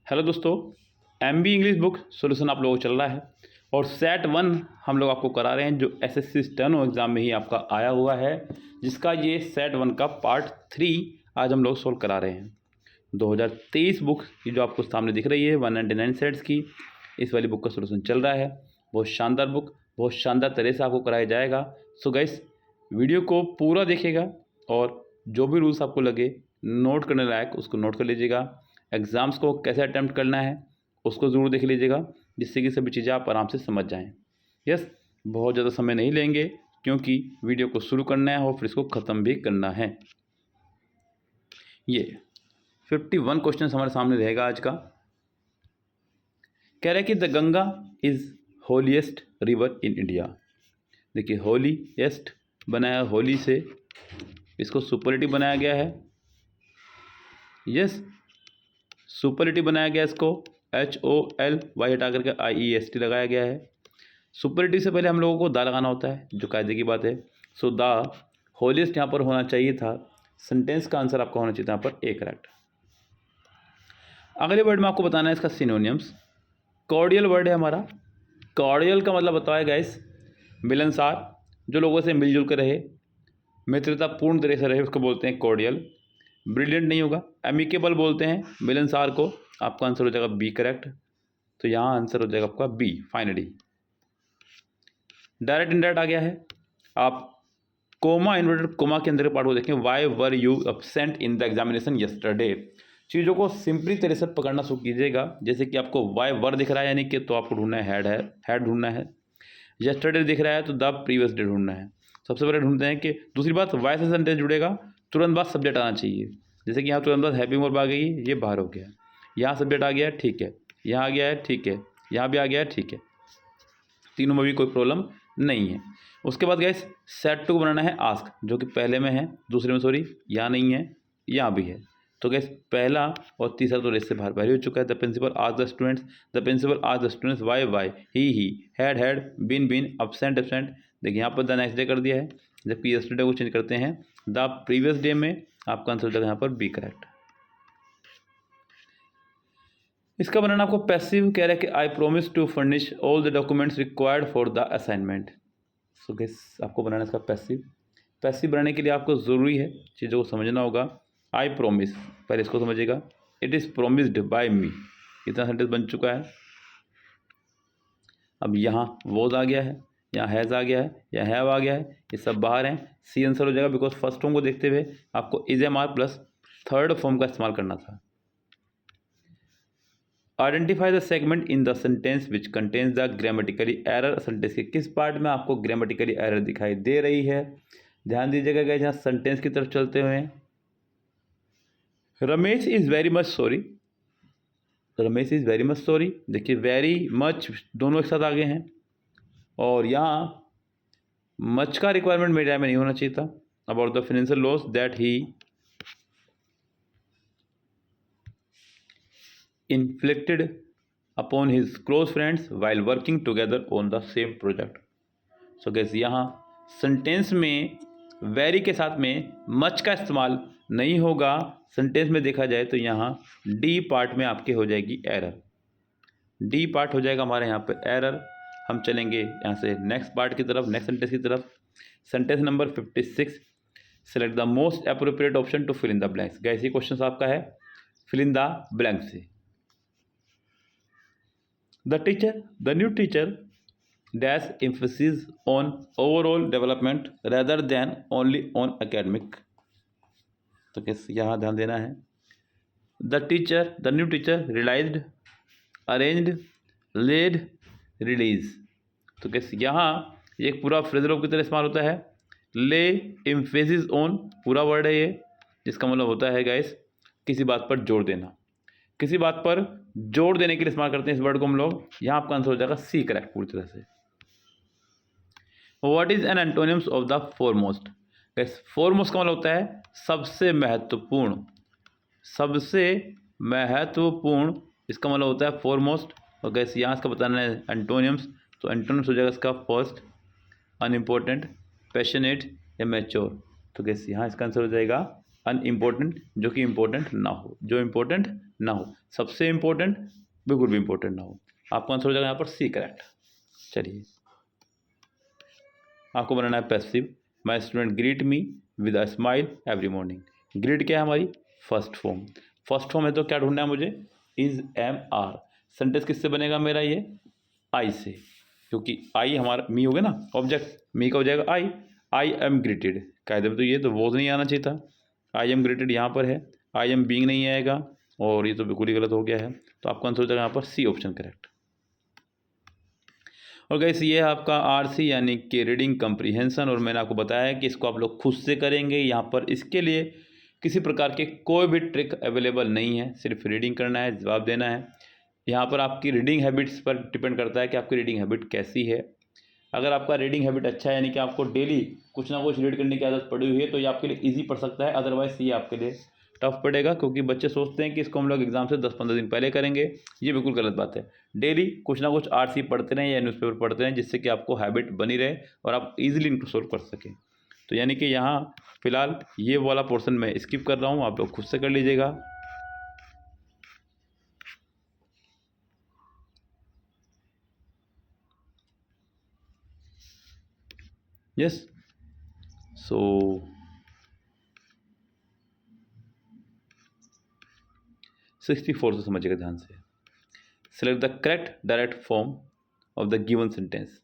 Hello दोस्तों, MB English book solution आप लोगों को चल रहा है और सेट 1 हम लोग आपको करा रहे हैं जो एसएससी स्टेनो एग्ज़ाम में ही आपका आया हुआ है, जिसका ये सेट 1 का पार्ट 3 आज हम लोग सोल्व करा रहे हैं। 2023 बुक ये जो आपको सामने दिख रही है 199 सेट्स की, इस वाली बुक का सॉल्यूशन चल रहा है। बहुत शानदार बुक, बहुत शानदार तरह से आपको कराया जाएगा। सो गाइस, वीडियो को पूरा देखिएगा और जो भी रूल्स आपको लगे नोट करने लायक उसको नोट कर लीजिएगा। एग्ज़ाम्स को कैसे अटैम्प्ट करना है उसको ज़रूर देख लीजिएगा, जिससे कि सभी चीज़ें आप आराम से समझ जाएं। यस, बहुत ज़्यादा समय नहीं लेंगे क्योंकि वीडियो को शुरू करना है और फिर इसको ख़त्म भी करना है। ये 51 क्वेश्चन हमारे सामने रहेगा आज का। कह रहा है कि the Ganga is holiest river in India. देखिए, होलीएस्ट बनाया होली से, इसको सुपरलेटिव बनाया गया है। यस, सुपरलेटिव बनाया गया, इसको HOLY हटा करके IEST लगाया गया है। सुपरलेटिव से पहले हम लोगों को दा लगाना होता है, जो कायदे की बात है। सो द होलीएस्ट यहाँ पर होना चाहिए था। सेंटेंस का आंसर आपका होना चाहिए था यहाँ पर ए करेक्ट। अगले वर्ड में आपको बताना है इसका सिनोनियम्स। कॉर्डियल वर्ड है हमारा। कॉर्डियल का मतलब बताया गाइस मिलनसार, जो लोगों से मिलजुल कर रहे, मित्रतापूर्ण तरह से रहे, उसको बोलते हैं कॉर्डियल। ब्रिलियंट नहीं होगा, एमिकेबल बोलते हैं मिलनसार को। आपका आंसर हो जाएगा बी करेक्ट। तो यहाँ आंसर हो जाएगा आपका बी फाइनली। डायरेक्ट इनडायरेक्ट आ गया है। आप कोमा इन्वर्टेड कोमा के अंदर पार्ट को देखें, why were you absent in the examination yesterday. चीज़ों को सिंपली तरह से पकड़ना शुरू कीजिएगा। जैसे कि आपको वाई वर दिख रहा है यानी कि तो आपको ढूंढना है हेड ढूंढना है। यस्टरडे दिख रहा है तो द प्रीवियस डे ढूंढना है। सबसे पहले ढूंढते हैं कि दूसरी बात, वाई से सेंटेंस जुड़ेगा, तुरंत बाद सब्जेक्ट आना चाहिए। जैसे कि यहाँ तुरंत बाद हैप्पी वर्ब आ गई, ये बाहर हो गया। यहाँ सब्जेक्ट आ गया, ठीक है। यहाँ आ गया है, ठीक है। यहाँ भी आ गया है, ठीक है। तीनों में भी कोई प्रॉब्लम नहीं है। उसके बाद गैस सेट 2 बनाना है आस्क, जो कि पहले में है, दूसरे में सॉरी यहाँ नहीं है, यहाँ भी है। तो गैस पहला और तीसरा तो रेस से बाहर हो चुका है। The principal asked the students, the principal asked the students why he had been absent. देखिए यहाँ पर द नेक्स्ट डे कर दिया है, जबकि यस्टरडे को चेंज करते हैं द प्रीवियस डे में। आपका आंसर हो जाएगा यहाँ पर बी करेक्ट। इसका बनाना आपको पैसिव कह रहा है कि I promise to furnish all the documents required for the assignment. So guess आपको बनाना इसका पैसिव। पैसिव बनाने के लिए आपको ज़रूरी है चीज़ों को समझना होगा। आई प्रोमिस, पहले इसको समझिएगा। इट इज़ प्रोमिस्ड बाय मी, इतना सेंटेंस बन चुका है। अब यहाँ वॉज आ गया है, यहाँ हैज़ आ गया है, यहाँ हैव आ गया है, ये सब बाहर हैं। सी आंसर हो जाएगा, बिकॉज फर्स्ट फॉर्म को देखते हुए आपको is M R plus third form का इस्तेमाल करना था। Identify the segment in the sentence which contains the grammatically error. Sentence के किस पार्ट में आपको ग्रामेटिकली एरर दिखाई दे रही है। ध्यान दीजिएगा गाइस, यहाँ सेंटेंस की तरफ चलते हुए, Ramesh is very much sorry. Ramesh is very much sorry, देखिए वेरी मच दोनों एक साथ आ गए हैं और यहाँ मच का रिक्वायरमेंट मेरे टाइम में नहीं होना चाहिए था। About the financial loss that he inflicted upon his close friends while working together on the same project. So guys, यहाँ सेंटेंस में वेरी के साथ में मच का इस्तेमाल नहीं होगा। सेंटेंस में देखा जाए तो यहाँ डी पार्ट में आपके हो जाएगी एरर। डी पार्ट हो जाएगा हमारे यहाँ पे एरर। हम चलेंगे यहाँ से नेक्स्ट पार्ट की तरफ, नेक्स्ट सेंटेंस की तरफ। Sentence number 56, select the most appropriate option to fill in the blanks. Guys, ये क्वेश्चन आपका है फिल इन द ब्लैंक से। The new teacher dash emphasis on overall development rather than only on academic. तो कैसे यहाँ ध्यान देना है। The new teacher realized, arranged, led, release। तो कैसे यहाँ एक पूरा फ्रेजल वर्ब की तरह इस्तेमाल होता है। ले एम्फेसिस ऑन पूरा वर्ड है ये, जिसका मतलब होता है गाइस किसी बात पर जोर देना। किसी बात पर जोड़ देने के लिए इस्तेमाल करते हैं इस वर्ड को हम लोग। यहाँ आपका आंसर हो जाएगा सी करेक्ट पूरी तरह से। What is an antonyms of the foremost. Foremost का मतलब होता है सबसे महत्वपूर्ण। सबसे महत्वपूर्ण इसका मतलब होता है फोरमोस्ट। और कैसे यहाँ इसका बताना है एंटोनिम्स, तो एंटोनिम्स हो जाएगा इसका फर्स्ट, अनइम्पोर्टेंट, पैशनेट या मैच्योर। तो कैसे यहाँ इसका आंसर हो जाएगा अनइम्पोर्टेंट, जो कि इम्पोर्टेंट ना हो, जो इम्पोर्टेंट ना हो। सबसे इम्पोर्टेंट बिल्कुल भी इम्पोर्टेंट ना हो। आपका आंसर हो जाएगा यहाँ पर सी करेक्ट। चलिए आपको बनाना है passive. My student greet me with a smile every morning. Greet क्या है हमारी फर्स्ट फॉर्म। फर्स्ट फॉर्म है तो क्या ढूंढना है मुझे, इज एम आर। सेंटेंस किससे बनेगा मेरा, ये आई से, क्योंकि आई हमारा मी हो गया ना ऑब्जेक्ट, मी का हो जाएगा आई। आई एम ग्रीटेड कायदे में तो ये तो वो नहीं आना चाहिए था, आई एम ग्रेटेड यहाँ पर है, आई एम बीइंग नहीं आएगा, और ये तो बिल्कुल ही गलत हो गया है। तो आपका आंसर हो जाएगा यहाँ पर सी ऑप्शन करेक्ट। और गाइस ये है आपका आरसी यानी कि रीडिंग कम्प्रीहेंशन, और मैंने आपको बताया कि इसको आप लोग खुद से करेंगे। यहाँ पर इसके लिए किसी प्रकार के कोई भी ट्रिक अवेलेबल नहीं है, सिर्फ रीडिंग करना है, जवाब देना है। यहाँ पर आपकी रीडिंग हैबिट्स पर डिपेंड करता है कि आपकी रीडिंग हैबिट कैसी है। अगर आपका रीडिंग हैबिट अच्छा है, यानी कि आपको डेली कुछ ना कुछ रीड करने की आदत पड़ी हुई है, तो ये आपके लिए इजी पड़ सकता है। अदरवाइज ये आपके लिए टफ पड़ेगा, क्योंकि बच्चे सोचते हैं कि इसको हम लोग एग्जाम से 10-15 दिन पहले करेंगे। ये बिल्कुल गलत बात है। डेली कुछ ना कुछ आरसी पढ़ते रहें या न्यूज़पेपर पढ़ते रहें, जिससे कि आपको हैबिट बनी रहे और आप इजीली इनको सोल्व कर सकें। तो यानी कि यहाँ फिलहाल ये वाला पोर्शन मैं स्किप कर रहा हूँ, आप लोग खुद से कर लीजिएगा। यस, सो 64 से समझिएगा ध्यान से। Select the correct direct form of the given sentence.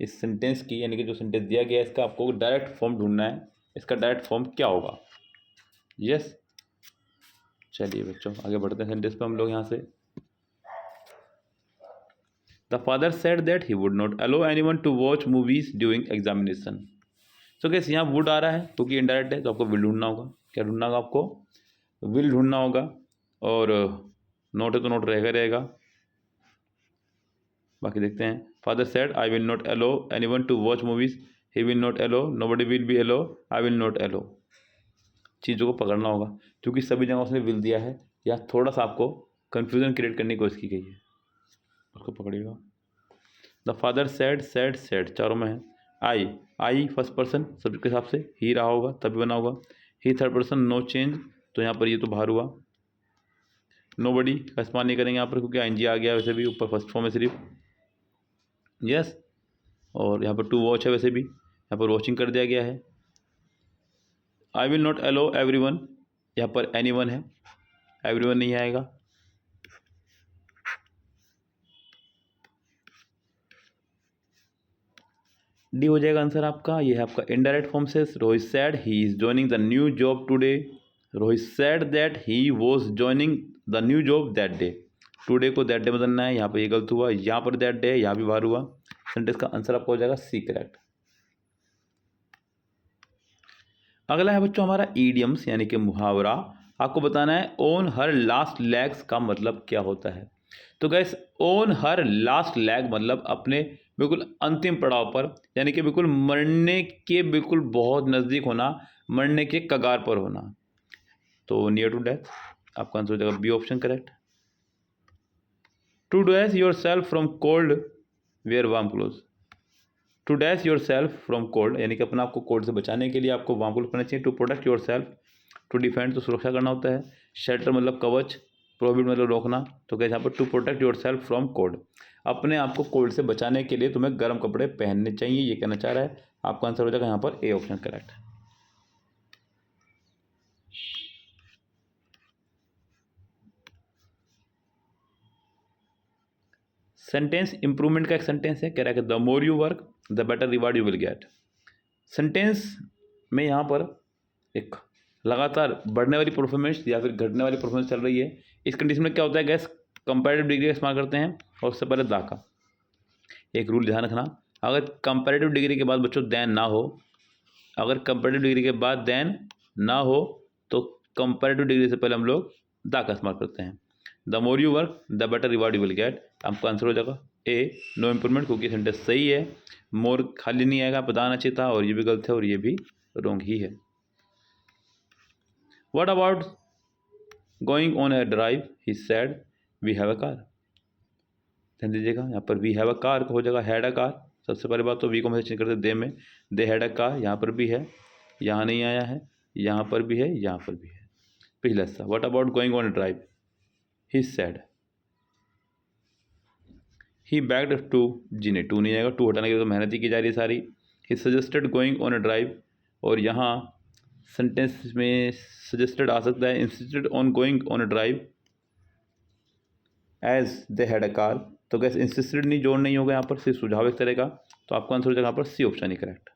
इस सेंटेंस की यानी कि जो सेंटेंस दिया गया है इसका आपको डायरेक्ट फॉर्म ढूंढना है। इसका डायरेक्ट फॉर्म क्या होगा। यस, चलिए बच्चों आगे बढ़ते हैं सेंटेंस पे हम लोग यहाँ से। The father said that he would not allow anyone to watch movies during examination. So कैसे यहाँ वुड आ रहा है क्योंकि इनडायरेक्ट है, तो आपको विल ढूंढना होगा। क्या ढूंढना होगा आपको, विल ढूंढना होगा, और नोट है तो नोट रहेगा। बाकी देखते हैं। Father said I will not allow anyone to watch movies, he will not allow, nobody will be allow, I will not allow. चीज़ों को पकड़ना होगा, क्योंकि सभी जगह उसने विल दिया है, या थोड़ा सा आपको कन्फ्यूजन क्रिएट करने की कोशिश की गई है, उसको पकड़िएगा। द फादर सेड चारों में है। आई फर्स्ट पर्सन सब्जेक्ट के हिसाब से, ही रहा होगा तभी बना होगा। ही थर्ड पर्सन, नो चेंज, तो यहाँ पर ये तो बाहर हुआ। नोबडी का इस्तेमाल नहीं करेंगे यहाँ पर, क्योंकि आईएनजी आ गया वैसे भी, ऊपर फर्स्ट फॉर्म है सिर्फ। यस, और यहाँ पर टू वॉच है, वैसे भी यहाँ पर वॉचिंग कर दिया गया है। I will not allow everyone, यहाँ पर एनीवन है, एवरीवन नहीं आएगा। डी हो जाएगा आंसर आपका। ये है आपका इनडायरेक्ट फॉर्म से। Rohit sad he is joining the new job today. Rohit sad that he was joining the new job that day. Today को दैट डे बदलना है, यहाँ पर ये गलत हुआ, यहाँ पर दैट डे, यहाँ भी बाहर हुआ। सेंटेंस का आंसर आपका हो जाएगा सी करेक्ट। अगला है बच्चों हमारा ईडियम्स यानी कि मुहावरा। आपको बताना है ऑन हर लास्ट लेग्स का मतलब क्या होता है। तो gas on her last leg मतलब अपने बिल्कुल अंतिम पड़ाव पर, यानी कि बिल्कुल मरने के बिल्कुल बहुत नज़दीक होना, मरने के कगार पर होना। तो नियर टू डेथ, आपका आंसर हो जाएगा B option correct. To dash yourself from cold wear warm cloth. To dash yourself from cold, यानी कि अपना आपको कोल्ड से बचाने के लिए आपको वार्म क्लोथ पहनना चाहिए। To protect yourself, to defend तो सुरक्षा करना होता है, शेल्टर मतलब कवच, प्रोहिबिट मतलब रोकना। तो क्या यहाँ पर to protect yourself from cold, अपने आप को कोल्ड से बचाने के लिए तुम्हें गर्म कपड़े पहनने चाहिए, ये कहना चाह रहा है। आपका आंसर हो जाएगा यहाँ पर A option correct. Sentence improvement का एक सेंटेंस है, कह रहा है कि the more you work the better reward you will get. Sentence में यहाँ पर एक लगातार बढ़ने वाली परफॉर्मेंस या फिर घटने वाली परफॉर्मेंस चल रही है। इस कंडीशन में क्या होता है गैस, कंपैरेटिव डिग्री का इस्तेमाल करते हैं, और उससे पहले दा का एक रूल ध्यान रखना। अगर कंपैरेटिव डिग्री के बाद बच्चों देन ना हो, अगर कंपैरेटिव डिग्री के बाद देन ना हो, तो कंपैरेटिव डिग्री से पहले हम लोग दा का इस्तेमाल करते हैं। The more you work the better reward you will get, आपका आंसर हो जाएगा ए नो इम्प्रूवमेंट, क्योंकि सेंटेंस सही है। मोर खाली नहीं आएगा, बताना चाहिए था, और ये भी गलत है और ये भी रॉन्ग ही है। What about going on a drive he said we have a car. ध्यान दीजिएगा, यहाँ पर वी हैव अ कार हो जाएगा हैड अ कार। सबसे पहली बात तो वी को हम चेंज करते दे में, दे हैड अ कार, यहाँ पर भी है, यहाँ नहीं आया है, यहाँ पर भी है, यहाँ पर भी है। पिछला हिस्सा, what about going on a drive, he said, he begged to, जी नहीं टू नहीं आएगा, टू हटाने के लिए तो मेहनत ही की जा रही है सारी। He suggested going on a drive, और यहाँ सेंटेंस में सजेस्टेड आ सकता है insisted on going on a drive as they had a car, तो कैसे इंसिस्टेड नहीं जोड़ नहीं होगा यहाँ पर, सिर्फ सुझाव एक तरह का, तो आपका आंसर हो जाएगा यहाँ पर सी ऑप्शन ही करेक्ट।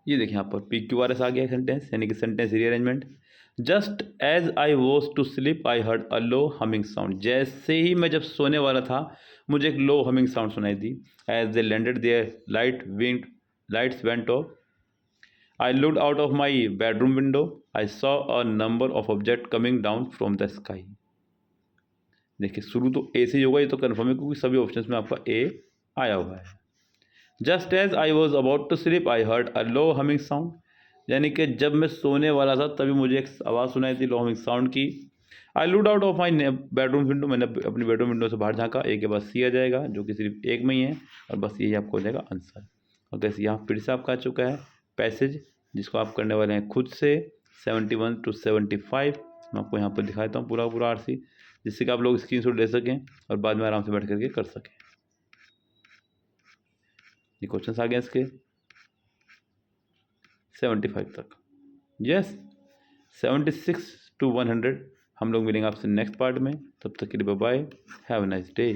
ये देखिए यहाँ पर PQRS आ गया सेंटेंस, यानी कि sentence rearrangement. Just as I was to sleep I heard a low humming sound, जैसे ही मैं जब सोने वाला था मुझे एक लो हमिंग साउंड सुनाई दी। As they landed there lights went off, I looked out of my bedroom window. I saw a number of objects coming down from the sky. देखिए शुरू तो ए से ही होगा, ये तो कन्फर्म है क्योंकि सभी ऑप्शंस में आपका ए आया हुआ है। Just as I was about to sleep I heard a low humming sound, यानी कि जब मैं सोने वाला था तभी मुझे एक आवाज़ सुनाई थी लो हमिंग साउंड की। I looked out of my bedroom window, मैंने अपनी बेडरूम विंडो से बाहर झाँका, ए के बाद सी आ जाएगा जो कि सिर्फ एक में ही है, और बस यही आपको हो जाएगा आंसर। और कैसे यहाँ फिर से आपका आ चुका है पैसेज, जिसको आप करने वाले हैं खुद से 71 to 75। मैं आपको यहाँ पर दिखाता हूँ पूरा पूरा RC, जिससे कि आप लोग स्क्रीनशॉट ले सकें और बाद में आराम से बैठ करके कर सकें। ये क्वेश्चन आ गए इसके 75 तक, यस 76 to 100। हम लोग मिलेंगे आपसे नेक्स्ट पार्ट में, तब तक के लिए bye bye, have a nice day.